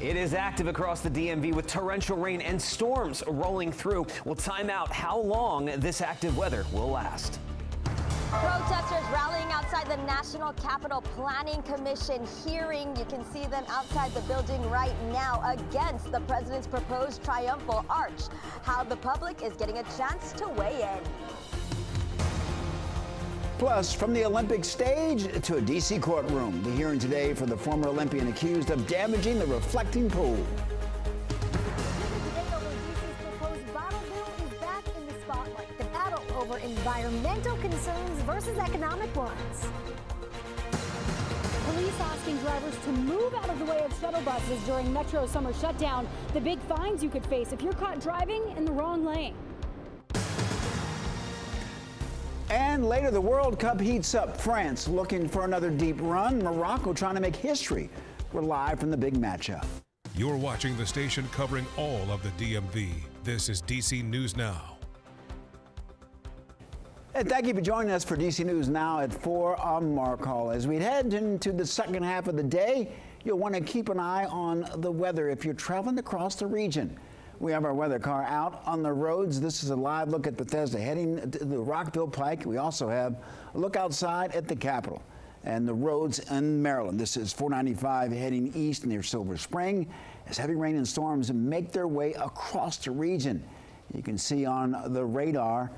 It is active across the DMV with torrential rain and storms rolling through. We'll time out how long this active weather will last. Protesters rallying outside the National Capital Planning Commission hearing. You can see them outside the building right now against the president's proposed triumphal arch. How the public is getting a chance to weigh in. Plus, from the Olympic stage to a D.C. courtroom, the hearing today for the former Olympian accused of damaging the reflecting pool. Today over DC's proposed bottle bill is back in the spotlight. The battle over environmental concerns versus economic ones. Police asking drivers to move out of the way of shuttle buses during Metro summer shutdown. The big fines you could face if you're caught driving in the wrong lane. And later, the World Cup heats up. France looking for another deep run. Morocco trying to make history. We're live from the big matchup. You're watching the station covering all of the DMV. This is DC News Now. And thank you for joining us for DC News Now at 4. I'm Mark Hall. As we head into the second half of the day, you'll want to keep an eye on the weather if you're traveling across the region. We have our weather car out on the roads. This is a live look at Bethesda heading to the Rockville Pike. We also have a look outside at the Capitol and the roads in Maryland. This is 495 heading east near Silver Spring as heavy rain and storms make their way across the region. You can see on the radar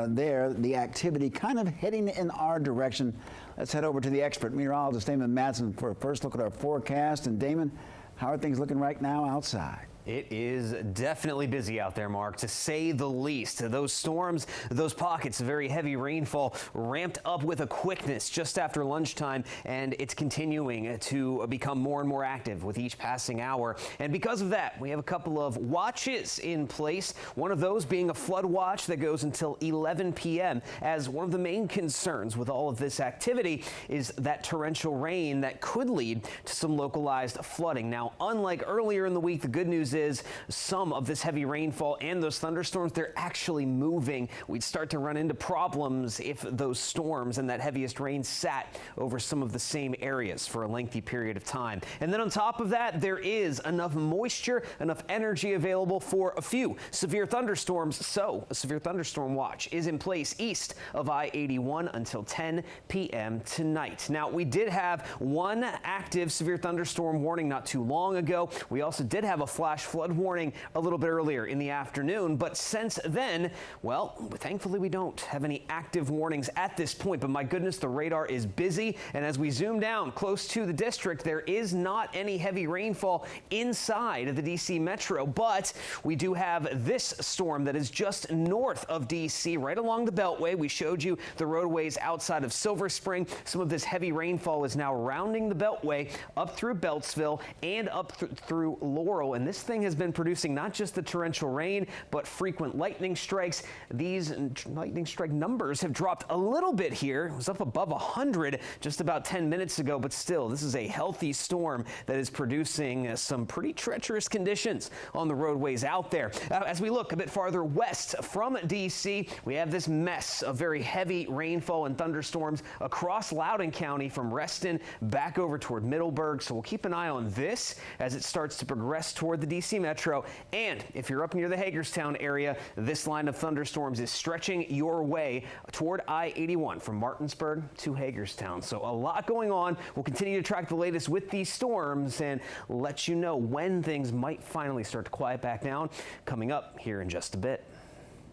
there the activity kind of heading in our direction. Let's head over to the expert meteorologist Damon Madsen for a first look at our forecast. And Damon, how are things looking right now outside? It is definitely busy out there, Mark, to say the least. Those storms, those pockets of very heavy rainfall ramped up with a quickness just after lunchtime, and it's continuing to become more and more active with each passing hour. And because of that, we have a couple of watches in place, one of those being a flood watch that goes until 11 p.m. as one of the main concerns with all of this activity is that torrential rain that could lead to some localized flooding. Now, unlike earlier in the week, the good news is some of this heavy rainfall and those thunderstorms, they're actually moving. We'd start to run into problems if those storms and that heaviest rain sat over some of the same areas for a lengthy period of time. And then on top of that, there is enough moisture, enough energy available for a few severe thunderstorms. So a severe thunderstorm watch is in place east of I-81 until 10 p.m. tonight. Now, we did have one active severe thunderstorm warning not too long ago. We also did have a flash flood warning a little bit earlier in the afternoon, but since then, well, thankfully we don't have any active warnings at this point, but my goodness, the radar is busy, and as we zoom down close to the district, there is not any heavy rainfall inside of the DC metro, but we do have this storm that is just north of DC, right along the Beltway. We showed you the roadways outside of Silver Spring. Some of this heavy rainfall is now rounding the Beltway up through Beltsville and up through Laurel, and this thing has been producing not just the torrential rain, but frequent lightning strikes. These lightning strike numbers have dropped a little bit here. It was up above 100 just about 10 minutes ago, but still, this is a healthy storm that is producing some pretty treacherous conditions on the roadways out there. As we look a bit farther west from DC, we have this mess of very heavy rainfall and thunderstorms across Loudoun County from Reston back over toward Middleburg. So we'll keep an eye on this as it starts to progress toward the DC metro. And if you're up near the Hagerstown area, this line of thunderstorms is stretching your way toward I-81 from Martinsburg to Hagerstown. So a lot going on. We'll continue to track the latest with these storms and let you know when things might finally start to quiet back down coming up here in just a bit.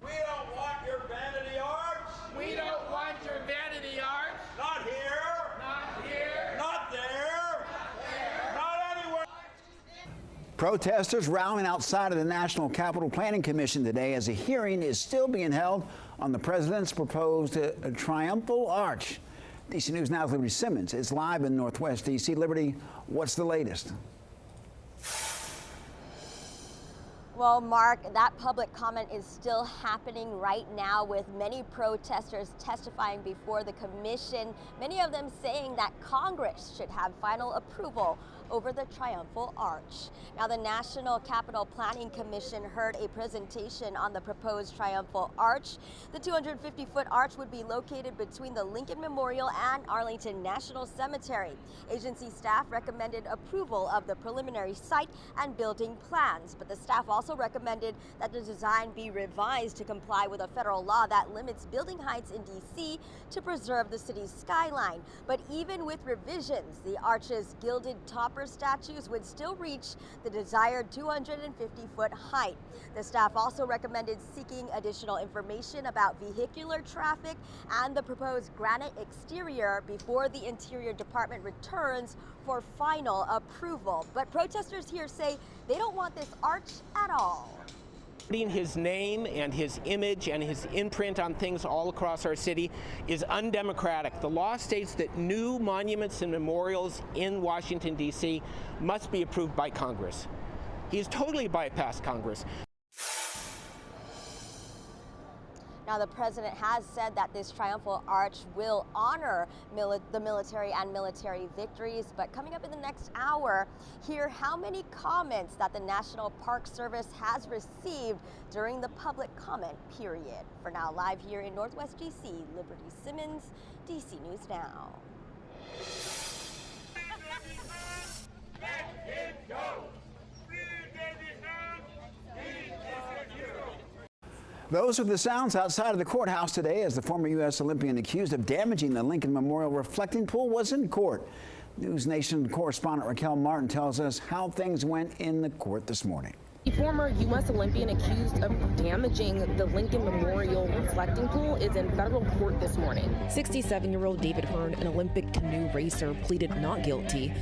We don't want your vanity arts. We don't want your vanity arts. Not here. Not here. Not there. Not anywhere. Protesters rallying outside of the National Capital Planning Commission today as a hearing is still being held on the president's proposed triumphal arch. DC News Now's Liberty Simmons is live in Northwest DC. Liberty, what's the latest? Well, Mark, that public comment is still happening right now with many protesters testifying before the commission, many of them saying that Congress should have final approval over the Triumphal Arch. Now, the National Capital Planning Commission heard a presentation on the proposed Triumphal Arch. The 250-foot arch would be located between the Lincoln Memorial and Arlington National Cemetery. Agency staff recommended approval of the preliminary site and building plans, but the staff also recommended that the design be revised to comply with a federal law that limits building heights in D.C. to preserve the city's skyline. But even with revisions, the arch's gilded topper statues would still reach the desired 250-foot height. The staff also recommended seeking additional information about vehicular traffic and the proposed granite exterior before the Interior Department returns for final approval. But protesters here say they don't want this arch at all. Putting his name and his image and his imprint on things all across our city is undemocratic. The law states that new monuments and memorials in Washington, D.C. must be approved by Congress. He's totally bypassed Congress. Now, the president has said that this Triumphal Arch will honor the military and military victories. But coming up in the next hour, hear how many comments that the National Park Service has received during the public comment period. For now, live here in Northwest D.C., Liberty Simmons, D.C. News Now. Those are the sounds outside of the courthouse today as the former U.S. Olympian accused of damaging the Lincoln Memorial reflecting pool was in court. News Nation correspondent Raquel Martin tells us how things went in the court this morning. The former U.S. Olympian accused of damaging the Lincoln Memorial reflecting pool is in federal court this morning. 67-year-old David Hearn, an Olympic canoe racer, pleaded not guilty.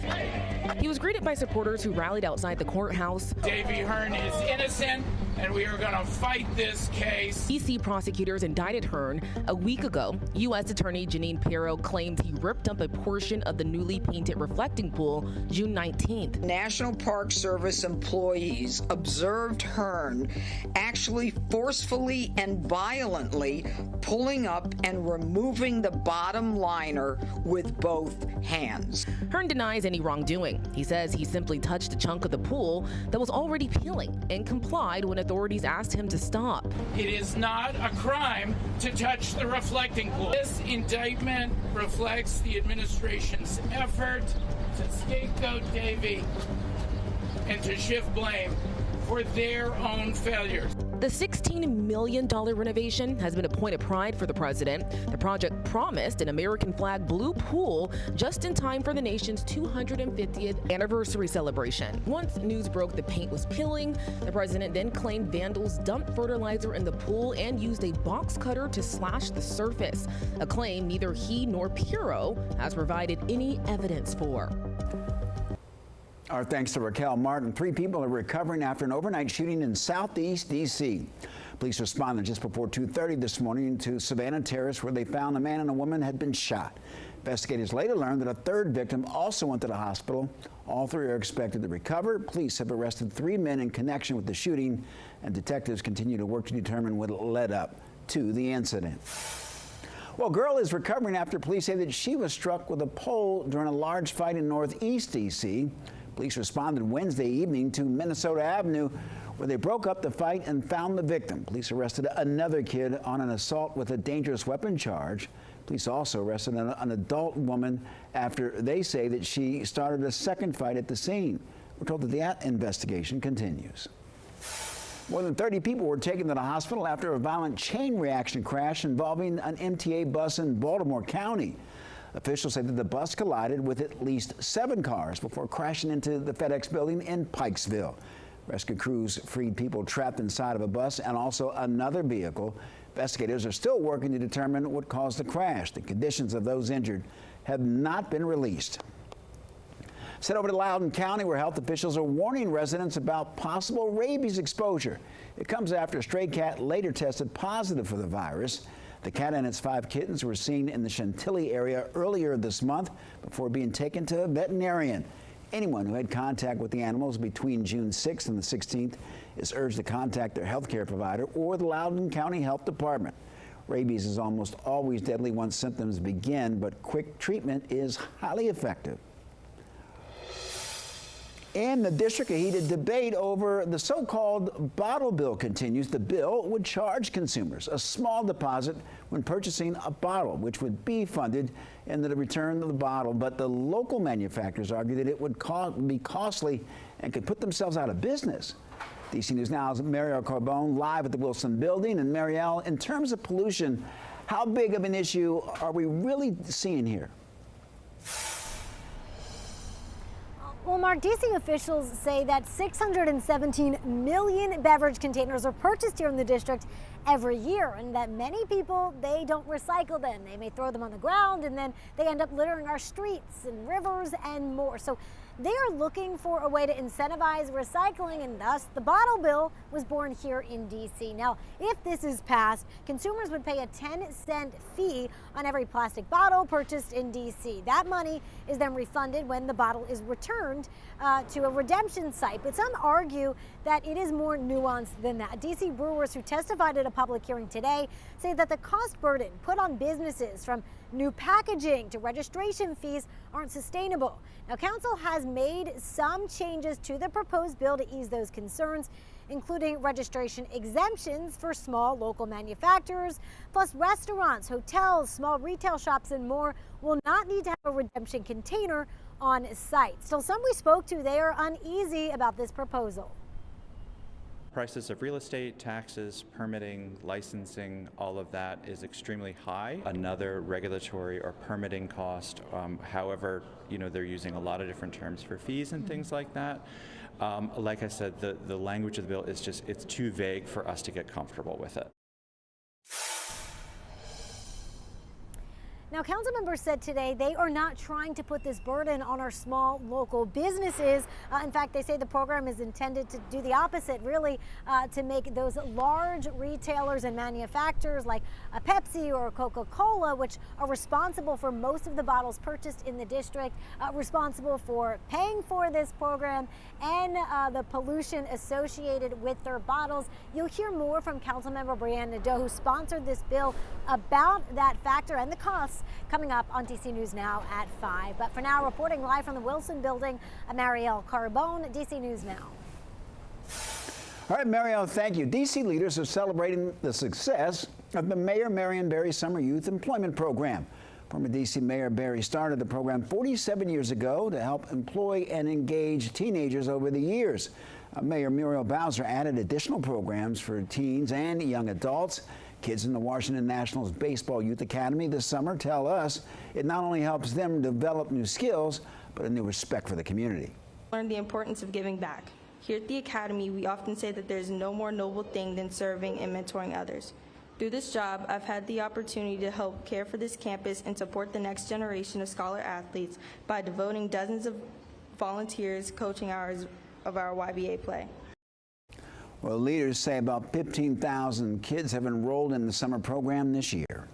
He was greeted by supporters who rallied outside the courthouse. Davy Hearn is innocent, and we are going to fight this case. D.C. prosecutors indicted Hearn a week ago. U.S. Attorney Jeanine Pirro claimed he ripped up a portion of the newly painted reflecting pool June 19th. National Park Service employees observed Hearn actually forcefully and violently pulling up and removing the bottom liner with both hands. Hearn denies any wrongdoing. He says he simply touched a chunk of the pool that was already peeling and complied when authorities asked him to stop. It is not a crime to touch the reflecting pool. This indictment reflects the administration's effort to scapegoat Davy and to shift blame for their own failures. The $16 million renovation has been a point of pride for the president. The project promised an American flag blue pool just in time for the nation's 250th anniversary celebration. Once news broke the paint was peeling, the president then claimed vandals dumped fertilizer in the pool and used a box cutter to slash the surface, a claim neither he nor Pirro has provided any evidence for. Our thanks to Raquel Martin. 3 people are recovering after an overnight shooting in southeast D.C. Police responded just before 2:30 this morning to Savannah Terrace, where they found a man and a woman had been shot. Investigators later learned that a 3rd victim also went to the hospital. All 3 are expected to recover. Police have arrested 3 men in connection with the shooting, and detectives continue to work to determine what led up to the incident. Well, a girl is recovering after police say that she was struck with a pole during a large fight in northeast D.C. Police responded Wednesday evening to Minnesota Avenue, where they broke up the fight and found the victim. Police arrested another kid on an assault with a dangerous weapon charge. Police also arrested an adult woman after they say that she started a second fight at the scene. We're told that the investigation continues. More than 30 people were taken to the hospital after a violent chain reaction crash involving an MTA bus in Baltimore County. Officials say that the bus collided with at least 7 cars before crashing into the FedEx building in Pikesville. Rescue crews freed people trapped inside of a bus and also another vehicle. Investigators are still working to determine what caused the crash. The conditions of those injured have not been released. Sent over to Loudoun County, where health officials are warning residents about possible rabies exposure. It comes after a stray cat later tested positive for the virus. The cat and its 5 kittens were seen in the Chantilly area earlier this month before being taken to a veterinarian. Anyone who had contact with the animals between June 6th and the 16th is urged to contact their health care provider or the Loudoun County Health Department. Rabies is almost always deadly once symptoms begin, but quick treatment is highly effective. In the district, a heated debate over the so-called bottle bill continues. The bill would charge consumers a small deposit when purchasing a bottle, which would be funded in the return of the bottle. But the local manufacturers argue that it would be costly and could put themselves out of business. DC News Now's Marielle Carbone live at the Wilson Building. And Marielle, in terms of pollution, how big of an issue are we really seeing here? Well, Mark, D.C. officials say that 617 million beverage containers are purchased here in the district every year, and that many people, they don't recycle them. They may throw them on the ground, and then they end up littering our streets and rivers and more. So they are looking for a way to incentivize recycling, and thus the bottle bill was born here in D.C. Now, if this is passed, consumers would pay a 10-cent fee on every plastic bottle purchased in D.C. That money is then refunded when the bottle is returned to a redemption site. But some argue that it is more nuanced than that. D.C. brewers who testified at a public hearing today say that the cost burden put on businesses, from new packaging to registration fees, aren't sustainable. Now, council has made some changes to the proposed bill to ease those concerns, including registration exemptions for small local manufacturers. Plus, restaurants, hotels, small retail shops, and more will not need to have a redemption container on site. Still, some we spoke to, they are uneasy about this proposal. Prices of real estate, taxes, permitting, licensing, all of that is extremely high. Another regulatory or permitting cost, however, they're using a lot of different terms for fees and things like that. Like I said, the language of the bill is it's too vague for us to get comfortable with it. Now, council members said today they are not trying to put this burden on our small local businesses. In fact, they say the program is intended to do the opposite, really, to make those large retailers and manufacturers like a Pepsi or a Coca-Cola, which are responsible for most of the bottles purchased in the district, responsible for paying for this program and the pollution associated with their bottles. You'll hear more from Councilmember Brianne Nadeau, who sponsored this bill, about that factor and the costs coming up on DC News Now at 5. But for now, reporting live from the Wilson Building, Marielle Carbone, DC News Now. All right, Marielle, thank you. D.C. leaders are celebrating the success of the Mayor Marion Barry Summer Youth Employment Program. Former D.C. Mayor Barry started the program 47 years ago to help employ and engage teenagers over the years. Mayor Muriel Bowser added additional programs for teens and young adults. Kids in the Washington Nationals Baseball Youth Academy this summer tell us it not only helps them develop new skills, but a new respect for the community. Learn the importance of giving back. Here at the Academy, we often say that there's no more noble thing than serving and mentoring others. Through this job, I've had the opportunity to help care for this campus and support the next generation of scholar athletes by devoting dozens of volunteers coaching hours of our YBA play. Well, leaders say about 15,000 kids have enrolled in the summer program this year.